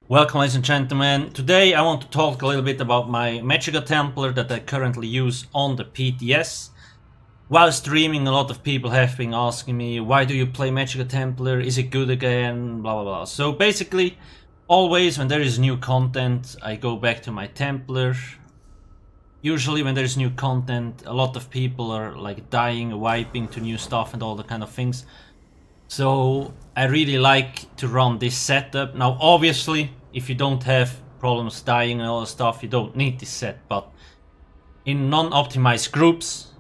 Welcome, ladies and gentlemen. Today I want to talk a little bit about my Magicka Templar that I currently use on the PTS. While streaming, a lot of people have been asking me, why do you play Magicka Templar? Is it good again? Blah blah blah. So basically, always when there is new content, I go back to my Templar. Usually when there's new content, a lot of people are like dying, wiping to new stuff and all the kind of things. So I really like to run this setup. Now obviously, if you don't have problems dying and all the stuff, you don't need this set, but in non-optimized groups,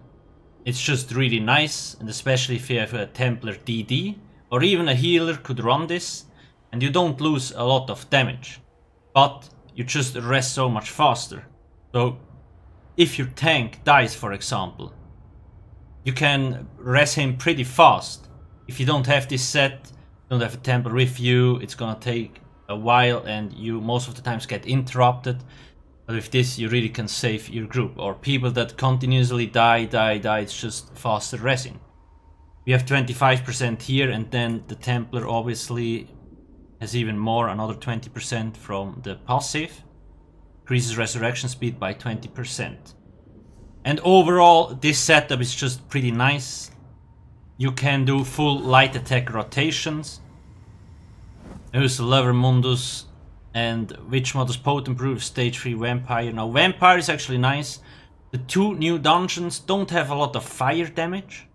it's just really nice, and especially if you have a Templar DD, or even a healer could run this, and you don't lose a lot of damage, but you just rest so much faster. So if your tank dies, for example, you can rest him pretty fast. If you don't have this set, don't have a Templar with you, it's gonna take a while and you most of the times get interrupted. But with this you really can save your group. Or people that continuously die, it's just faster resing. We have 25% here, and then the Templar obviously has even more, another 20% from the passive. Increases resurrection speed by 20%. And overall this setup is just pretty nice. You can do full light attack rotations. Here's the Lever Mundus and Witch Mother's Potent Brew, Stage 3 Vampire. Now Vampire is actually nice. The two new dungeons don't have a lot of fire damage.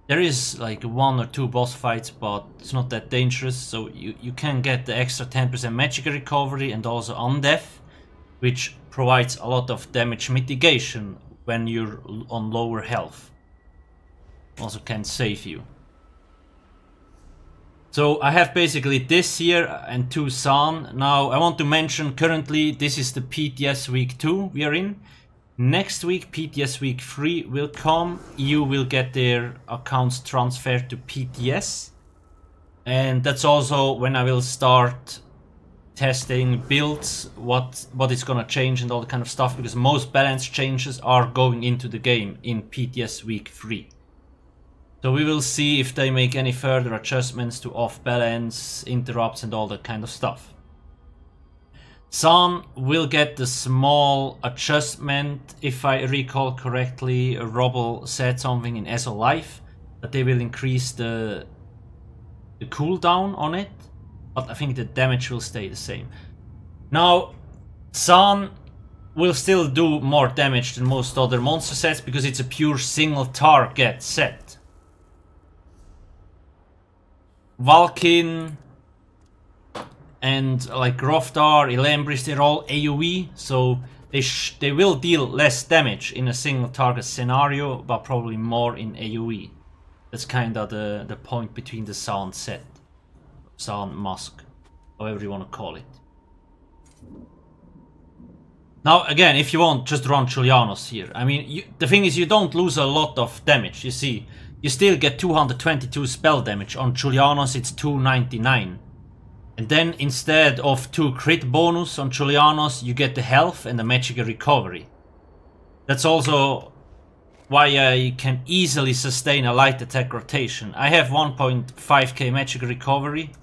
There is like 1 or 2 boss fights, but it's not that dangerous. So you can get the extra 10% Magicka recovery and also Undeath, which provides a lot of damage mitigation when you're on lower health. Also can save you. So I have basically this here and 2 San. Now I want to mention, currently this is the PTS week 2 we are in. Next week PTS week 3 will come. EU will get their accounts transferred to PTS. And that's also when I will start testing builds, what is gonna change and all that kind of stuff, because most balance changes are going into the game in PTS week 3. So we will see if they make any further adjustments to off balance, interrupts and all that kind of stuff. San will get the small adjustment, if I recall correctly. Robble said something in ESO Live that they will increase the cooldown on it, but I think the damage will stay the same. Now San will still do more damage than most other monster sets because it's a pure single target set. Valkin and like Groftar, Elembris, they're all AoE, so they will deal less damage in a single target scenario, but probably more in AoE. That's kind of the point between the San set, San Mask, however you want to call it. Now again, if you want, just run Julianos here. I mean, the thing is, you don't lose a lot of damage, you see. You still get 222 spell damage. On Julianos it's 299. And then instead of 2 crit bonus on Julianos, you get the health and the Magicka recovery. That's also why I can easily sustain a light attack rotation. I have 1.5k Magicka recovery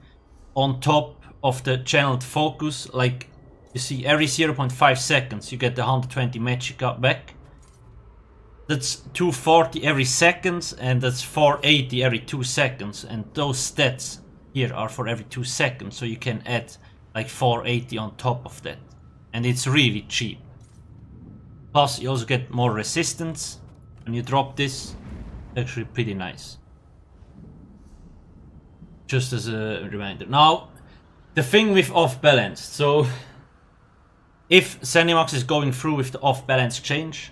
on top of the channeled focus. Like you see, every 0.5 seconds you get the 120 Magicka back. That's 240 every second, and that's 480 every 2 seconds, and those stats here are for every 2 seconds, so you can add like 480 on top of that, and it's really cheap. Plus you also get more resistance when you drop this. Actually pretty nice, just as a reminder. Now the thing with off balance, so if Zenimax is going through with the off balance change,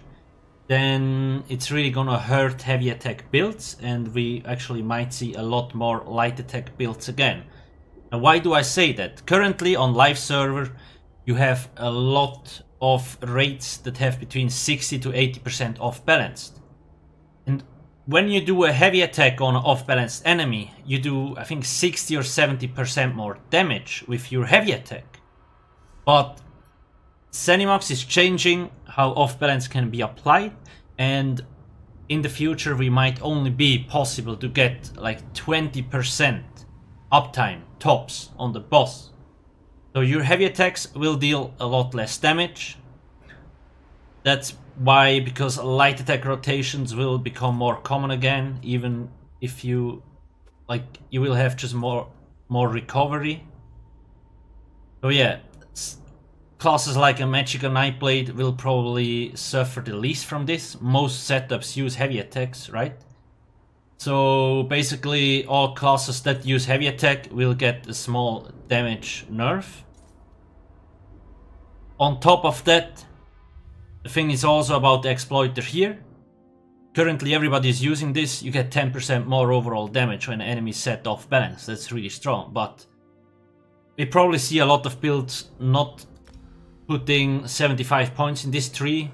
then it's really gonna hurt heavy attack builds, and we actually might see a lot more light attack builds again. Now why do I say that? Currently on live server you have a lot of raids that have between 60 to 80% off balanced. And when you do a heavy attack on an off balanced enemy, you do I think 60 or 70% more damage with your heavy attack. But Zenimax is changing how off balance can be applied, and in the future we might only be possible to get like 20% uptime tops on the boss. So your heavy attacks will deal a lot less damage. That's why, because light attack rotations will become more common again, even if you will have just more recovery. So yeah, classes like a Magicka Nightblade will probably suffer the least from this. Most setups use heavy attacks, right? So basically all classes that use heavy attack will get a small damage nerf. On top of that, the thing is also about the exploiter here. Currently everybody is using this. You get 10% more overall damage when enemies set off balance. That's really strong, but we probably see a lot of builds not putting 75 points in this tree.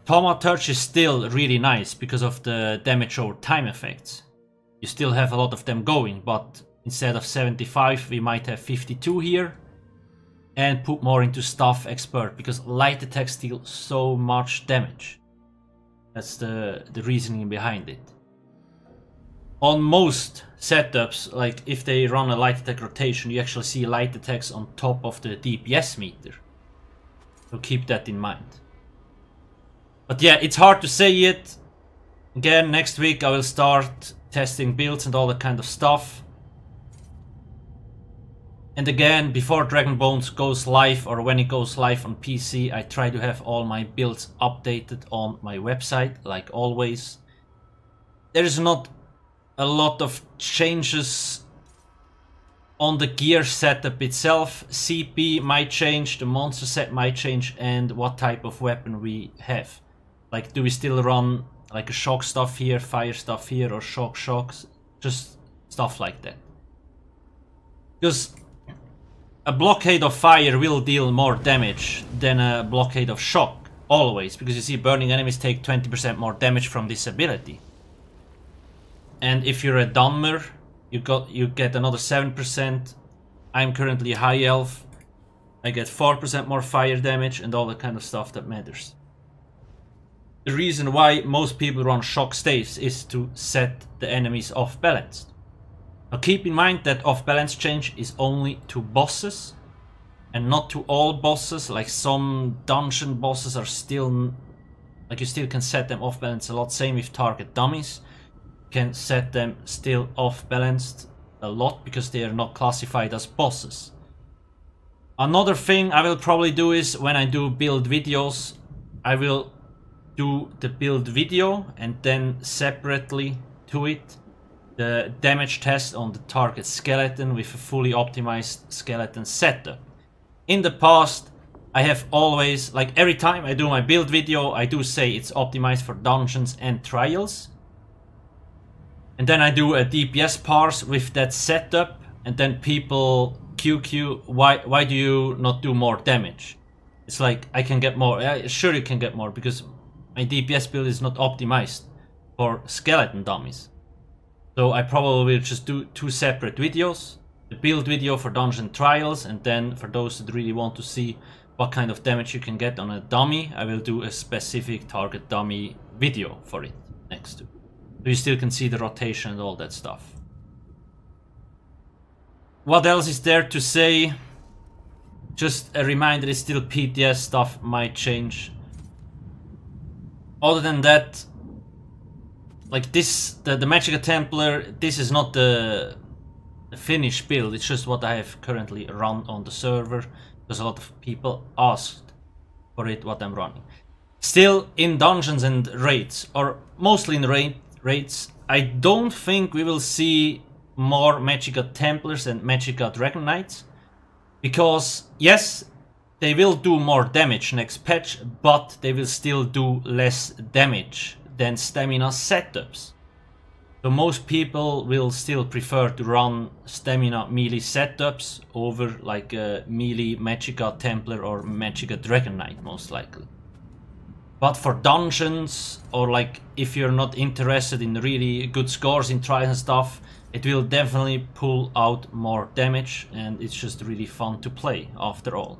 Thaumaturge is still really nice because of the damage over time effects. You still have a lot of them going, but instead of 75 we might have 52 here. And put more into Staff Expert, because light attacks deal so much damage. That's the reasoning behind it. On most setups, like if they run a light attack rotation, you actually see light attacks on top of the DPS meter. So keep that in mind. But yeah, it's hard to say yet. Again, next week I will start testing builds and all that kind of stuff. And again, before Dragon Bones goes live, or when it goes live on PC, I try to have all my builds updated on my website, like always. There is not a lot of changes on the gear setup itself. CP might change, the monster set might change, and what type of weapon we have. Like, do we still run like a shock stuff here, fire stuff here, or shocks? Just stuff like that. Because a blockade of fire will deal more damage than a blockade of shock, always, because you see burning enemies take 20% more damage from this ability. And if you're a Dunmer, you get another 7%. I'm currently a high elf. I get 4% more fire damage and all that kind of stuff that matters. The reason why most people run shock staves is to set the enemies off balance. Now keep in mind that off balance change is only to bosses and not to all bosses. Like some dungeon bosses are still, like you still can set them off balance a lot. Same with target dummies, you can set them still off balanced a lot because they are not classified as bosses. Another thing I will probably do is when I do build videos, I will do the build video and then separately to it the damage test on the target skeleton with a fully optimized skeleton setup. In the past, I have always, like every time I do my build video, I do say it's optimized for dungeons and trials. And then I do a DPS parse with that setup, and then people QQ, why do you not do more damage? It's like, I can get more. Sure you can get more, because my DPS build is not optimized for skeleton dummies. So I probably will just do two separate videos. The build video for dungeon trials, and then for those that really want to see what kind of damage you can get on a dummy, I will do a specific target dummy video for it next to. So you still can see the rotation and all that stuff. What else is there to say? Just a reminder, it's still PTS, stuff might change. Other than that, like this, the Magicka Templar, this is not the finished build, it's just what I have currently run on the server, because a lot of people asked for it, what I'm running. Still, in dungeons and raids, or mostly in raids, I don't think we will see more Magicka Templars and Magicka Dragon Knights, because yes, they will do more damage next patch, but they will still do less damage than stamina setups. So most people will still prefer to run stamina melee setups over like a melee Magicka Templar or Magicka Dragon Knight, most likely. But for dungeons, or like if you're not interested in really good scores in trials and stuff, it will definitely pull out more damage, and it's just really fun to play after all.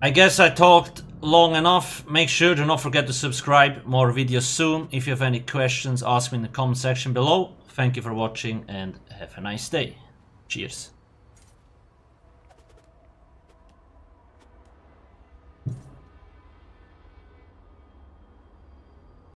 I guess I talked long enough. Make sure to not forget to subscribe. More videos soon. If you have any questions, ask me in the comment section below. Thank you for watching and have a nice day. Cheers.